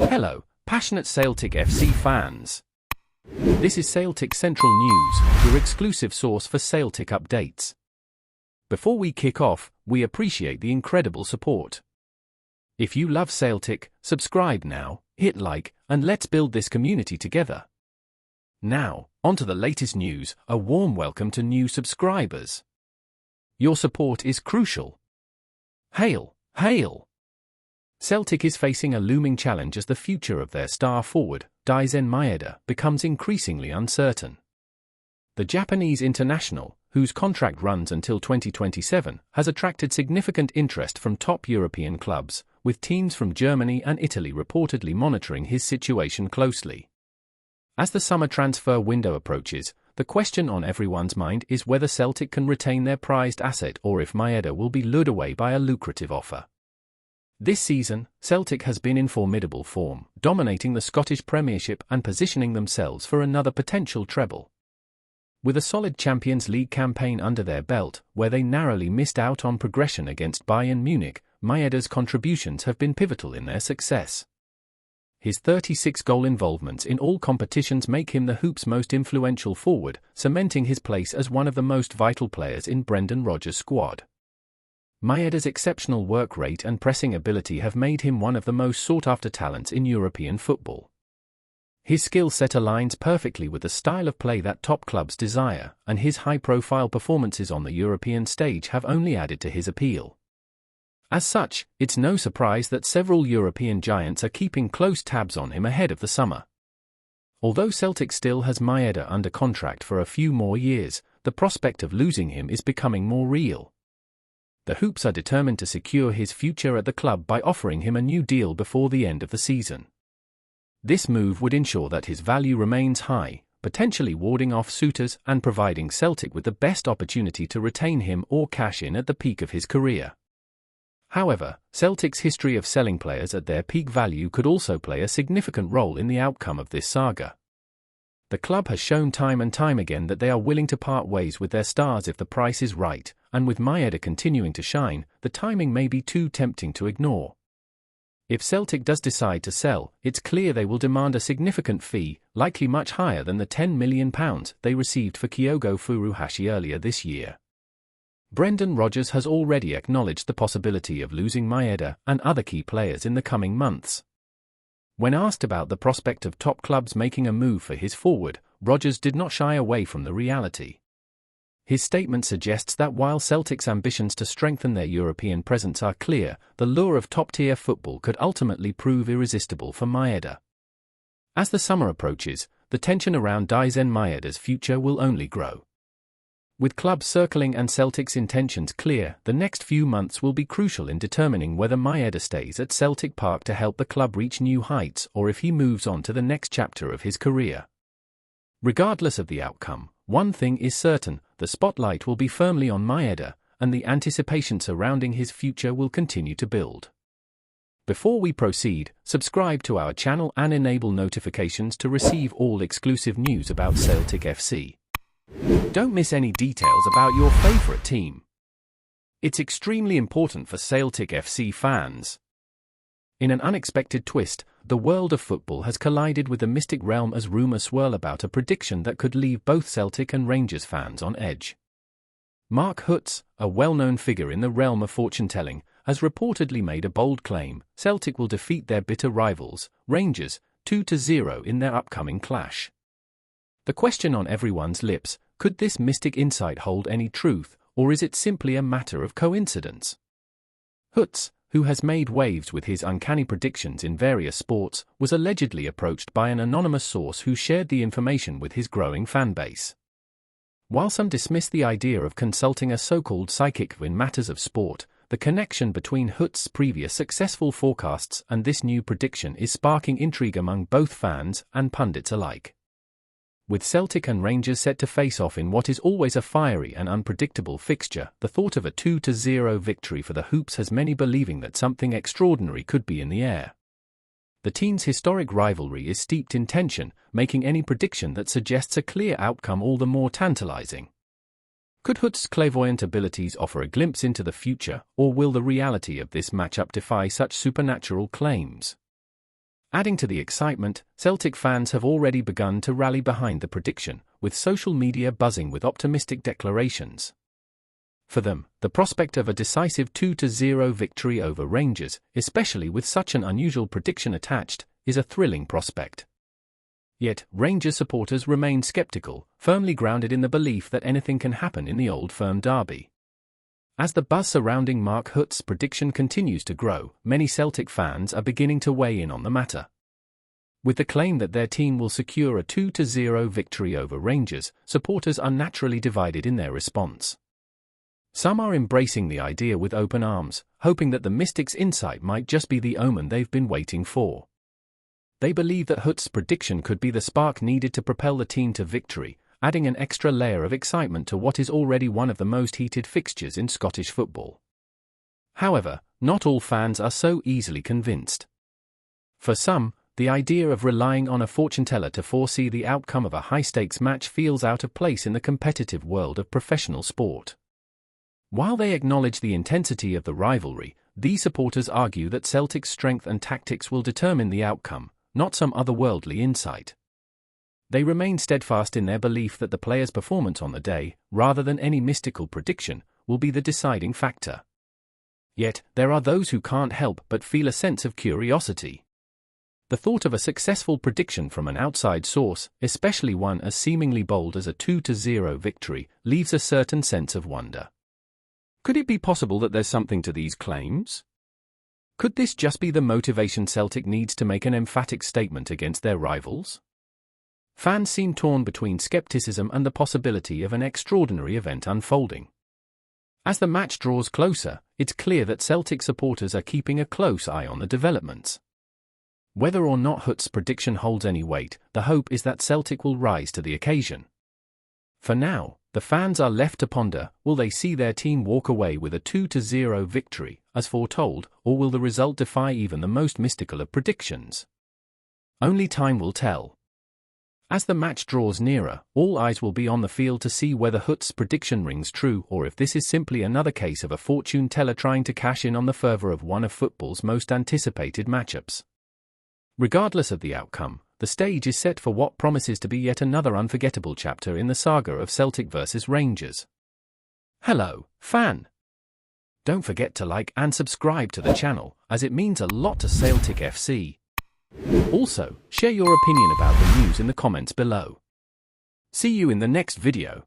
Hello, passionate Celtic FC fans. This is Celtic Central News, your exclusive source for Celtic updates. Before we kick off, we appreciate the incredible support. If you love Celtic, subscribe now, hit like, and let's build this community together. Now, onto the latest news. A warm welcome to new subscribers. Your support is crucial. Hail, hail! Celtic is facing a looming challenge as the future of their star forward, Daizen Maeda, becomes increasingly uncertain. The Japanese international, whose contract runs until 2027, has attracted significant interest from top European clubs, with teams from Germany and Italy reportedly monitoring his situation closely. As the summer transfer window approaches, the question on everyone's mind is whether Celtic can retain their prized asset or if Maeda will be lured away by a lucrative offer. This season, Celtic has been in formidable form, dominating the Scottish Premiership and positioning themselves for another potential treble. With a solid Champions League campaign under their belt, where they narrowly missed out on progression against Bayern Munich, Maeda's contributions have been pivotal in their success. His 36-goal involvements in all competitions make him the Hoops' most influential forward, cementing his place as one of the most vital players in Brendan Rodgers' squad. Maeda's exceptional work rate and pressing ability have made him one of the most sought-after talents in European football. His skill set aligns perfectly with the style of play that top clubs desire, and his high-profile performances on the European stage have only added to his appeal. As such, it's no surprise that several European giants are keeping close tabs on him ahead of the summer. Although Celtic still has Maeda under contract for a few more years, the prospect of losing him is becoming more real. The Hoops are determined to secure his future at the club by offering him a new deal before the end of the season. This move would ensure that his value remains high, potentially warding off suitors and providing Celtic with the best opportunity to retain him or cash in at the peak of his career. However, Celtic's history of selling players at their peak value could also play a significant role in the outcome of this saga. The club has shown time and time again that they are willing to part ways with their stars if the price is right, and with Maeda continuing to shine, the timing may be too tempting to ignore. If Celtic does decide to sell, it's clear they will demand a significant fee, likely much higher than the £10 million they received for Kyogo Furuhashi earlier this year. Brendan Rodgers has already acknowledged the possibility of losing Maeda and other key players in the coming months. When asked about the prospect of top clubs making a move for his forward, Rodgers did not shy away from the reality. His statement suggests that while Celtic's ambitions to strengthen their European presence are clear, the lure of top-tier football could ultimately prove irresistible for Maeda. As the summer approaches, the tension around Daizen Maeda's future will only grow. With clubs circling and Celtic's intentions clear, the next few months will be crucial in determining whether Maeda stays at Celtic Park to help the club reach new heights or if he moves on to the next chapter of his career. Regardless of the outcome, one thing is certain: the spotlight will be firmly on Maeda, and the anticipation surrounding his future will continue to build. Before we proceed, subscribe to our channel and enable notifications to receive all exclusive news about Celtic FC. Don't miss any details about your favorite team. It's extremely important for Celtic FC fans. In an unexpected twist, the world of football has collided with the mystic realm as rumours swirl about a prediction that could leave both Celtic and Rangers fans on edge. Mark Hutz, a well-known figure in the realm of fortune-telling, has reportedly made a bold claim: Celtic will defeat their bitter rivals, Rangers, 2-0 in their upcoming clash. The question on everyone's lips: could this mystic insight hold any truth, or is it simply a matter of coincidence? Hutz, who has made waves with his uncanny predictions in various sports, was allegedly approached by an anonymous source who shared the information with his growing fanbase. While some dismiss the idea of consulting a so-called psychic in matters of sport, the connection between Hutz's previous successful forecasts and this new prediction is sparking intrigue among both fans and pundits alike. With Celtic and Rangers set to face off in what is always a fiery and unpredictable fixture, the thought of a 2-0 victory for the Hoops has many believing that something extraordinary could be in the air. The teams' historic rivalry is steeped in tension, making any prediction that suggests a clear outcome all the more tantalizing. Could Hutz's clairvoyant abilities offer a glimpse into the future, or will the reality of this matchup defy such supernatural claims? Adding to the excitement, Celtic fans have already begun to rally behind the prediction, with social media buzzing with optimistic declarations. For them, the prospect of a decisive 2-0 victory over Rangers, especially with such an unusual prediction attached, is a thrilling prospect. Yet, Rangers supporters remain sceptical, firmly grounded in the belief that anything can happen in the Old Firm derby. As the buzz surrounding Mark Hutt's prediction continues to grow, many Celtic fans are beginning to weigh in on the matter. With the claim that their team will secure a 2-0 victory over Rangers, supporters are naturally divided in their response. Some are embracing the idea with open arms, hoping that the Mystics' insight might just be the omen they've been waiting for. They believe that Hutt's prediction could be the spark needed to propel the team to victory, adding an extra layer of excitement to what is already one of the most heated fixtures in Scottish football. However, not all fans are so easily convinced. For some, the idea of relying on a fortune teller to foresee the outcome of a high-stakes match feels out of place in the competitive world of professional sport. While they acknowledge the intensity of the rivalry, these supporters argue that Celtic's strength and tactics will determine the outcome, not some otherworldly insight. They remain steadfast in their belief that the player's performance on the day, rather than any mystical prediction, will be the deciding factor. Yet, there are those who can't help but feel a sense of curiosity. The thought of a successful prediction from an outside source, especially one as seemingly bold as a 2-0 victory, leaves a certain sense of wonder. Could it be possible that there's something to these claims? Could this just be the motivation Celtic needs to make an emphatic statement against their rivals? Fans seem torn between skepticism and the possibility of an extraordinary event unfolding. As the match draws closer, it's clear that Celtic supporters are keeping a close eye on the developments. Whether or not Hutt's prediction holds any weight, the hope is that Celtic will rise to the occasion. For now, the fans are left to ponder, will they see their team walk away with a 2-0 victory, as foretold, or will the result defy even the most mystical of predictions? Only time will tell. As the match draws nearer, all eyes will be on the field to see whether Hutt's prediction rings true or if this is simply another case of a fortune teller trying to cash in on the fervour of one of football's most anticipated matchups. Regardless of the outcome, the stage is set for what promises to be yet another unforgettable chapter in the saga of Celtic vs Rangers. Hello, fan! Don't forget to like and subscribe to the channel, as it means a lot to Celtic FC. Also, share your opinion about the news in the comments below. See you in the next video.